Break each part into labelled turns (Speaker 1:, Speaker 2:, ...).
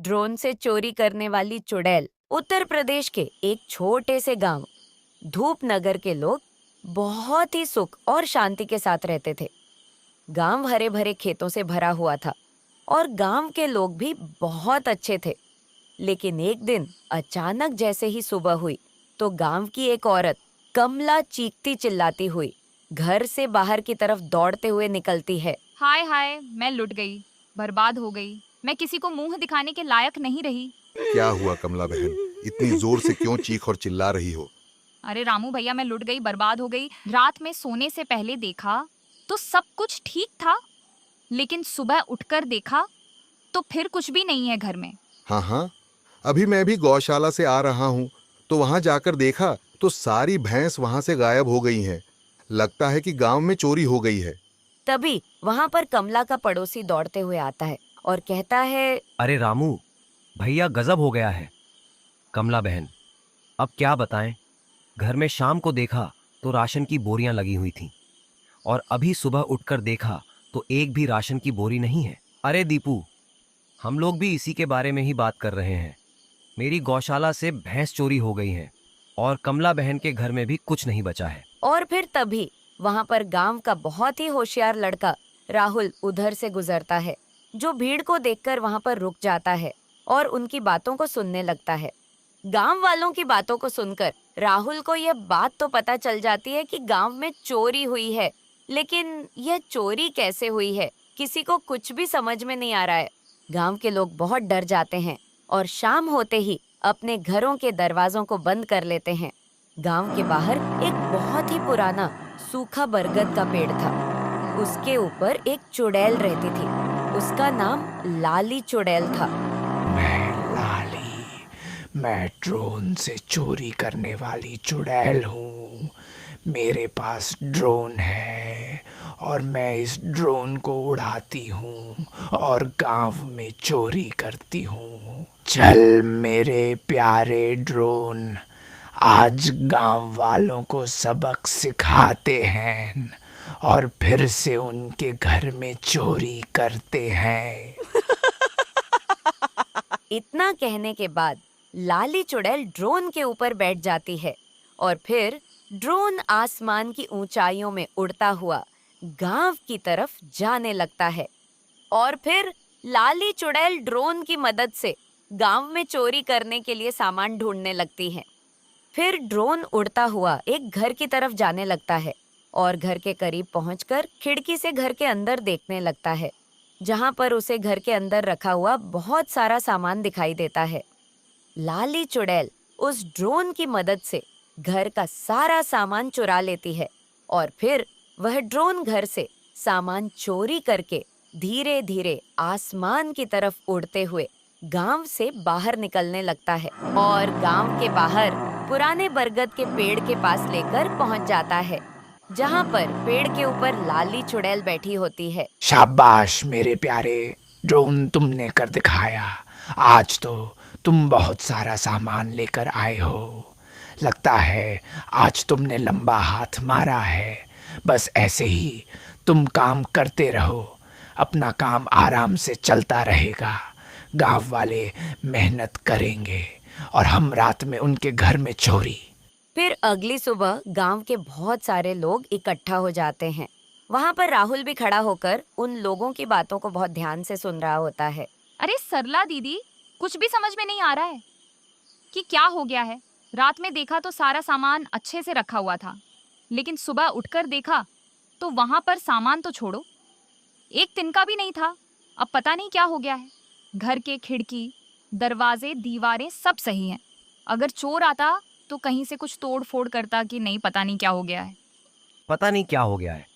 Speaker 1: Drone से चोरी करने वाली चुड़ैल। उत्तर प्रदेश के एक छोटे से गांव धूपनगर के लोग बहुत ही सुख और शांति के साथ रहते थे। गांव हरे भरे खेतों से भरा हुआ था और गांव के लोग भी बहुत अच्छे थे। लेकिन एक दिन अचानक जैसे ही सुबह हुई तो गांव की एक औरत कमला चीखती चिल्लाती हुई घर से बाहर की तरफ दौड़ते हुए निकलती है।
Speaker 2: हाय हाय, मैं लुट गई, बर्बाद हो गई। मैं किसी को मुंह दिखाने के लायक नहीं रही।
Speaker 3: क्या हुआ कमला बहन, इतनी जोर से क्यों चीख और चिल्ला रही हो?
Speaker 2: अरे रामू भैया, मैं लुट गई, बर्बाद हो गई। रात में सोने से पहले देखा तो सब कुछ ठीक था, लेकिन सुबह उठकर देखा तो फिर कुछ भी नहीं है घर में।
Speaker 3: हाँ हाँ, अभी मैं भी गौशाला से आ रहा हूँ तो वहां जाकर देखा तो सारी भैंस वहां से गायब हो गई हैं। लगता है कि गांव में चोरी हो गई है।
Speaker 1: तभी वहां पर कमला का पड़ोसी दौड़ते हुए आता है और कहता है,
Speaker 4: अरे रामू भैया, गजब हो गया है। कमला बहन, अब क्या बताएं। घर में शाम को देखा तो राशन की बोरियां लगी हुई थीं और अभी सुबह उठकर देखा तो एक भी राशन की बोरी नहीं है। अरे दीपू, हम लोग भी इसी के बारे में ही बात कर रहे हैं। मेरी गौशाला से भैंस चोरी हो गई है और कमला बहन के घर में भी कुछ नहीं बचा है।
Speaker 1: और फिर तभी वहां पर गांव का बहुत ही होशियार लड़का राहुल उधर से गुजरता है, जो भीड़ को देखकर वहां पर रुक जाता है और उनकी बातों को सुनने लगता है। गांव वालों की बातों को सुनकर राहुल को यह बात तो पता चल जाती है कि गांव में चोरी हुई है, लेकिन यह चोरी कैसे हुई है किसी को कुछ भी समझ में नहीं आ रहा है। गांव के लोग बहुत डर जाते हैं और शाम होते ही अपने घरों के दरवाजों को बंद कर लेते हैं। गांव के बाहर एक बहुत ही पुराना सूखा बरगद का पेड़ था। उसके ऊपर एक चुड़ैल रहती थी। उसका नाम लाली चुड़ैल था।
Speaker 5: मैं लाली, मैं ड्रोन से चोरी करने वाली चुड़ैल हूँ। मेरे पास ड्रोन है और मैं इस ड्रोन को उड़ाती हूँ और गांव में चोरी करती हूँ। चल मेरे प्यारे ड्रोन, आज गांव वालों को सबक सिखाते हैं और फिर से उनके घर में चोरी करते हैं।
Speaker 1: इतना कहने के बाद लाली चुड़ैल ड्रोन के ऊपर बैठ जाती है और फिर ड्रोन आसमान की ऊंचाइयों में उड़ता हुआ गांव की तरफ जाने लगता है। और फिर लाली चुड़ैल ड्रोन की मदद से गांव में चोरी करने के लिए सामान ढूंढने लगती है। फिर ड्रोन उड़ता हुआ एक घर की तरफ जाने लगता है और घर के करीब पहुंचकर खिड़की से घर के अंदर देखने लगता है, जहां पर उसे घर के अंदर रखा हुआ बहुत सारा सामान दिखाई देता है। लाली चुड़ैल उस ड्रोन की मदद से घर का सारा सामान चुरा लेती है और फिर वह ड्रोन घर से सामान चोरी करके धीरे धीरे आसमान की तरफ उड़ते हुए गांव से बाहर निकलने लगता है और गांव के बाहर पुराने बरगद के पेड़ के पास लेकर पहुंच जाता है, जहां पर पेड़ के ऊपर लाली चुड़ैल बैठी होती है।
Speaker 5: शाबाश मेरे प्यारे ड्रोन, तुमने कर दिखाया। आज तो तुम बहुत सारा सामान लेकर आए हो। लगता है आज तुमने लंबा हाथ मारा है। बस ऐसे ही तुम काम करते रहो, अपना काम आराम से चलता रहेगा। गांव वाले मेहनत करेंगे और हम रात में उनके घर में चोरी।
Speaker 1: फिर अगली सुबह गांव के बहुत सारे लोग इकट्ठा हो जाते हैं। वहां पर राहुल भी खड़ा होकर उन लोगों की बातों को बहुत ध्यान से सुन रहा होता है।
Speaker 2: अरे सरला दीदी, कुछ भी समझ में नहीं आ रहा है कि क्या हो गया है। रात में देखा तो सारा सामान अच्छे से रखा हुआ था, लेकिन सुबह उठकर देखा तो वहां पर सामान तो छोड़ो, एक तिनका भी नहीं था। अब पता नहीं क्या हो गया है। घर के खिड़की, दरवाजे, दीवारें सब सही हैं। अगर चोर आता तो कहीं से कुछ तोड़ फोड़ करता कि नहीं, पता नहीं क्या हो गया है।
Speaker 4: पता नहीं क्या हो गया है,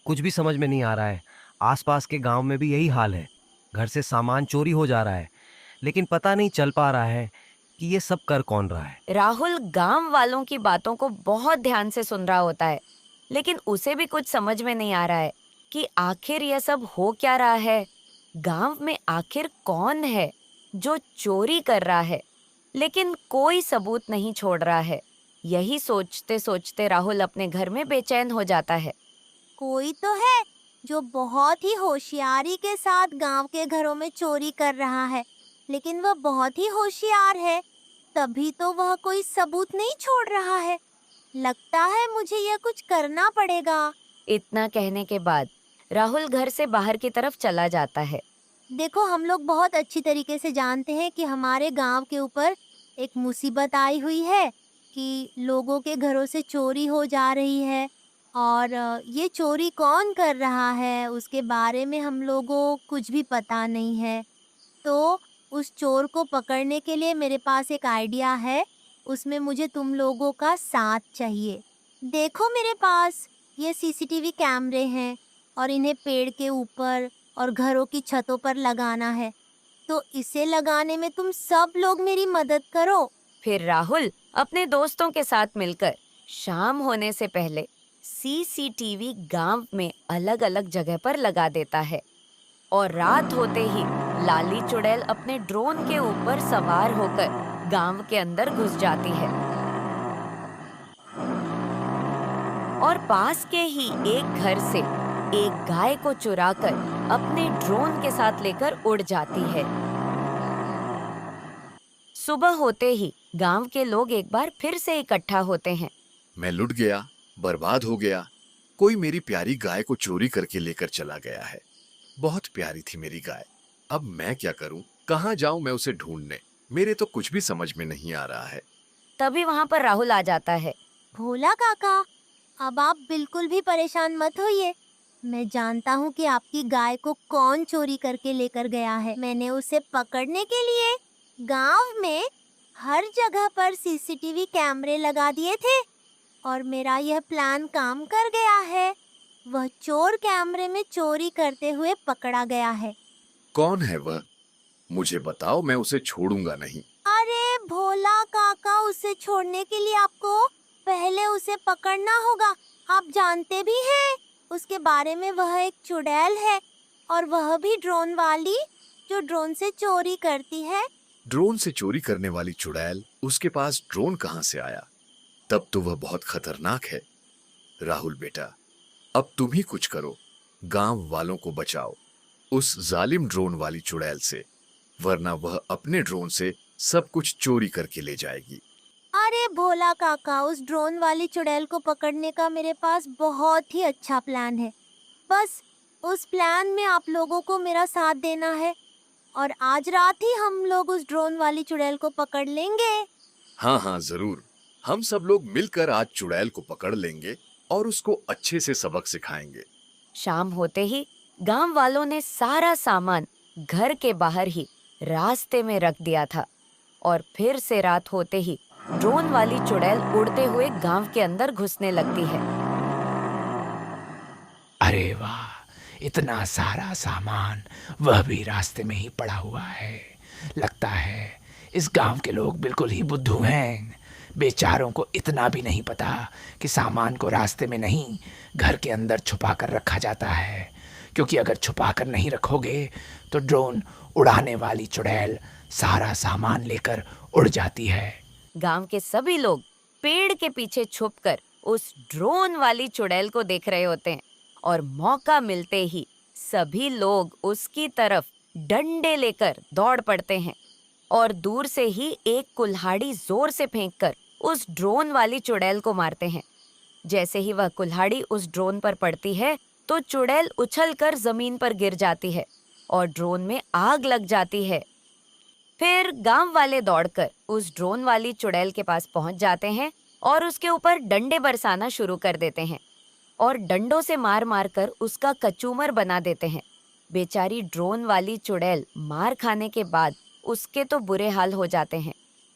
Speaker 4: कुछ भी समझ में नहीं आ रहा है। आसपास के गांव में भी यही हाल है। घर से सामान चोरी हो जा रहा है, लेकिन पता नहीं चल पा रहा है कि ये सब कर कौन रहा है।
Speaker 1: राहुल गांव वालों की बातों को बहुत ध्यान से सुन रहा होता है, लेकिन उसे भी कुछ समझ में नहीं आ रहा है कि आखिर यह सब हो क्या रहा है। गांव में आखिर कौन है जो चोरी कर रहा है, लेकिन कोई सबूत नहीं छोड़ रहा है। यही सोचते सोचते राहुल अपने घर में बेचैन हो जाता है।
Speaker 6: कोई तो है जो बहुत ही होशियारी के साथ गांव के घरों में चोरी कर रहा है। लेकिन वह बहुत ही होशियार है, तभी तो वह कोई सबूत नहीं छोड़ रहा है। लगता है मुझे यह कुछ करना पड़ेगा।
Speaker 1: इतना कहने के बाद राहुल घर से बाहर की तरफ चला जाता है।
Speaker 6: देखो, हम लोग बहुत अच्छी तरीके से जानते हैं कि हमारे गांव के ऊपर एक मुसीबत आई हुई है कि लोगों के घरों से चोरी हो जा रही है, और ये चोरी कौन कर रहा है उसके बारे में हम लोगों को कुछ भी पता नहीं है। तो उस चोर को पकड़ने के लिए मेरे पास एक आइडिया है, उसमें मुझे तुम लोगों का साथ चाहिए। देखो, मेरे पास ये सीसीटीवी कैमरे हैं और इन्हें पेड़ के ऊपर और घरों की छतों पर लगाना है। तो इसे लगाने में तुम सब लोग मेरी मदद करो।
Speaker 1: फिर राहुल अपने दोस्तों के साथ मिलकर शाम होने से पहले सीसीटीवी गांव में अलग अलग जगह पर लगा देता है। और रात होते ही लाली चुड़ैल अपने ड्रोन के ऊपर सवार होकर गांव के अंदर घुस जाती है और पास के ही एक घर से एक गाय को चुराकर अपने ड्रोन के साथ लेकर उड़ जाती है। सुबह होते ही गांव के लोग एक बार फिर से इकट्ठा होते हैं।
Speaker 7: मैं लुट गया, बर्बाद हो गया। कोई मेरी प्यारी गाय को चोरी करके लेकर चला गया है। बहुत प्यारी थी मेरी गाय। अब मैं क्या करूं? कहां जाऊं मैं उसे ढूंढने? मेरे तो कुछ भी समझ में नहीं आ रहा है।
Speaker 1: तभी वहाँ पर राहुल आ जाता है।
Speaker 6: भोला काका, अब आप बिल्कुल भी परेशान मत होइए। मैं जानता हूँ कि आपकी गाय को कौन चोरी करके लेकर गया है। मैंने उसे पकड़ने के लिए गांव में हर जगह पर सीसीटीवी कैमरे लगा दिए थे और मेरा यह प्लान काम कर गया है। वह चोर कैमरे में चोरी करते हुए पकड़ा गया है।
Speaker 7: कौन है वह? मुझे बताओ, मैं उसे छोड़ूंगा नहीं।
Speaker 6: अरे भोला काका, उसे छोड़ने के लिए आपको पहले उसे पकड़ना होगा। आप जानते भी हैं उसके बारे में, वह एक चुड़ैल है और वह भी ड्रोन वाली, जो ड्रोन से चोरी करती है।
Speaker 7: ड्रोन से चोरी करने वाली चुड़ैल? उसके पास ड्रोन कहां से आया? तब तो वह बहुत खतरनाक है। राहुल बेटा, अब तुम ही कुछ करो। गांव वालों को बचाओ उस जालिम ड्रोन वाली चुड़ैल से, वरना वह अपने ड्रोन से सब कुछ चोरी करके ले जाएगी।
Speaker 6: अरे भोला काका, उस ड्रोन वाली चुड़ैल को पकड़ने का मेरे पास बहुत ही अच्छा प्लान है। बस उस प्लान में आप लोगों को मेरा साथ देना है और आज रात ही हम लोग उस ड्रोन वाली चुड़ैल को पकड़ लेंगे।
Speaker 7: हाँ हाँ, जरूर। हम सब लोग मिलकर आज चुड़ैल को पकड़ लेंगे और उसको अच्छे से सबक सिखाएंगे।
Speaker 1: शाम होते ही गांव वालों ने सारा सामान घर के बाहर ही रास्ते में रख दिया था और फिर से रात होते ही ड्रोन वाली चुड़ैल उड़ते हुए गांव के अंदर घुसने लगती है।
Speaker 5: अरे वाह, इतना सारा सामान वह भी रास्ते में ही पड़ा हुआ है। लगता है इस गांव के लोग बिल्कुल ही बुद्धू हैं। बेचारों को इतना भी नहीं पता कि सामान को रास्ते में नहीं, घर के अंदर छुपा कर रखा जाता है, क्योंकि अगर छुपा कर नहीं रखोगे तो ड्रोन उड़ाने वाली चुड़ैल सारा सामान लेकर उड़ जाती है।
Speaker 1: गांव के सभी लोग पेड़ के पीछे छुपकर उस ड्रोन वाली चुड़ैल को देख रहे होते हैं और मौका मिलते ही सभी लोग उसकी तरफ डंडे लेकर दौड़ पड़ते हैं और दूर से ही एक कुल्हाड़ी जोर से फेंककर उस ड्रोन वाली चुड़ैल को मारते हैं। जैसे ही वह कुल्हाड़ी उस ड्रोन पर पड़ती है तो चुड़ैल उछलकर जमीन पर गिर जाती है और ड्रोन में आग लग जाती है। फिर गांव वाले दौड़कर उस ड्रोन वाली चुड़ैल के पास पहुंच जाते हैं और उसके ऊपर डंडे बरसाना शुरू कर देते हैं और डंडों से मार मार कर उसका कचूमर बना देते हैं। बेचारी ड्रोन वाली चुड़ैल मार खाने के बाद उसके तो बुरे हाल हो जाते हैं।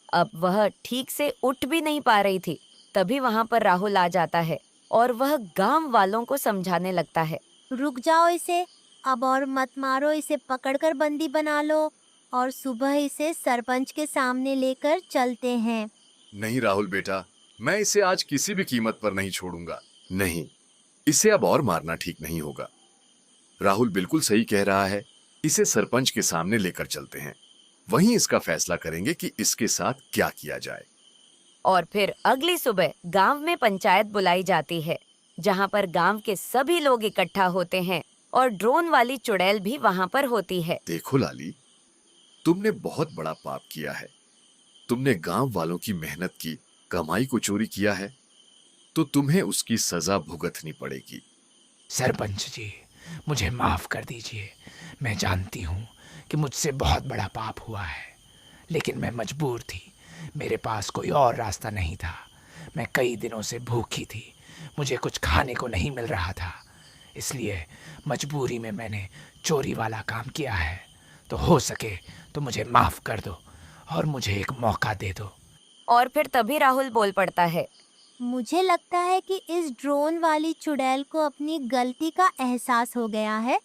Speaker 1: अब वह ठीक से उठ भी नहीं पा रही थी। तभी वहां पर राहुल आ जाता है और वह गांव वालों को समझाने लगता है।
Speaker 6: रुक जाओ, इसे अब और मत मारो। इसे पकड़कर बंदी बना लो और सुबह इसे सरपंच के सामने लेकर चलते हैं।
Speaker 7: नहीं राहुल बेटा, मैं इसे आज किसी भी कीमत पर नहीं छोड़ूंगा। नहीं, इसे अब और मारना ठीक नहीं होगा। राहुल बिल्कुल सही कह रहा है। इसे सरपंच के सामने लेकर चलते हैं, वहीं इसका फैसला करेंगे कि इसके साथ क्या किया जाए।
Speaker 1: और फिर अगली सुबह गांव में पंचायत बुलाई जाती है, जहां पर गांव के सभी लोग इकट्ठा होते हैं और ड्रोन वाली चुड़ैल भी वहां पर होती है।
Speaker 7: देखो लाली, तुमने बहुत बड़ा पाप किया है। तुमने गांव वालों की मेहनत की कमाई को चोरी किया है, तो तुम्हें उसकी सजा भुगतनी पड़ेगी।
Speaker 5: सरपंच जी, मुझे माफ कर दीजिए। मैं जानती हूँ कि मुझसे बहुत बड़ा पाप हुआ है, लेकिन मैं मजबूर थी। मेरे पास कोई और रास्ता नहीं था। मैं कई दिनों से भूखी थी, मुझे कुछ खाने को नहीं मिल रहा था, इसलिए मजबूरी में मैंने चोरी वाला काम किया है। तो हो सके तो मुझे माफ कर दो और मुझे एक मौका दे दो।
Speaker 1: और फिर तभी राहुल बोल पड़ता है।
Speaker 6: मुझे लगता है कि इस ड्रोन वाली चुड़ैल को अपनी गलती का एहसास हो गया है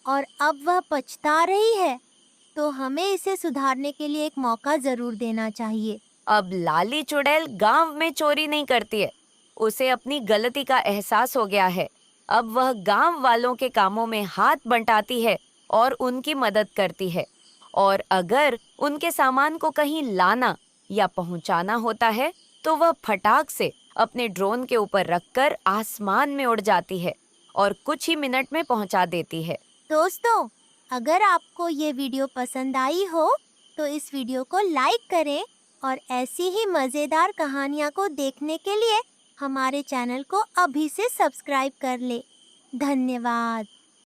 Speaker 6: और अब वह पछता रही है। तो हमें इसे सुधारने के लिए एक मौका जरूर देना चाहिए।
Speaker 1: अब लाली चुड़ैल गांव में चोरी नहीं करती है। उसे अपनी गलती का एहसास हो गया है। अब वह गांव वालों के कामों में हाथ बंटाती है और उनकी मदद करती है। और अगर उनके सामान को कहीं लाना या पहुंचाना होता है तो वह फटाक से अपने ड्रोन के ऊपर रखकर आसमान में उड़ जाती है और कुछ ही मिनट में पहुंचा देती है।
Speaker 6: दोस्तों, अगर आपको ये वीडियो पसंद आई हो तो इस वीडियो को लाइक करें और ऐसी ही मज़ेदार कहानियाँ को देखने के लिए हमारे चैनल को अभी से सब्सक्राइब कर ले। धन्यवाद।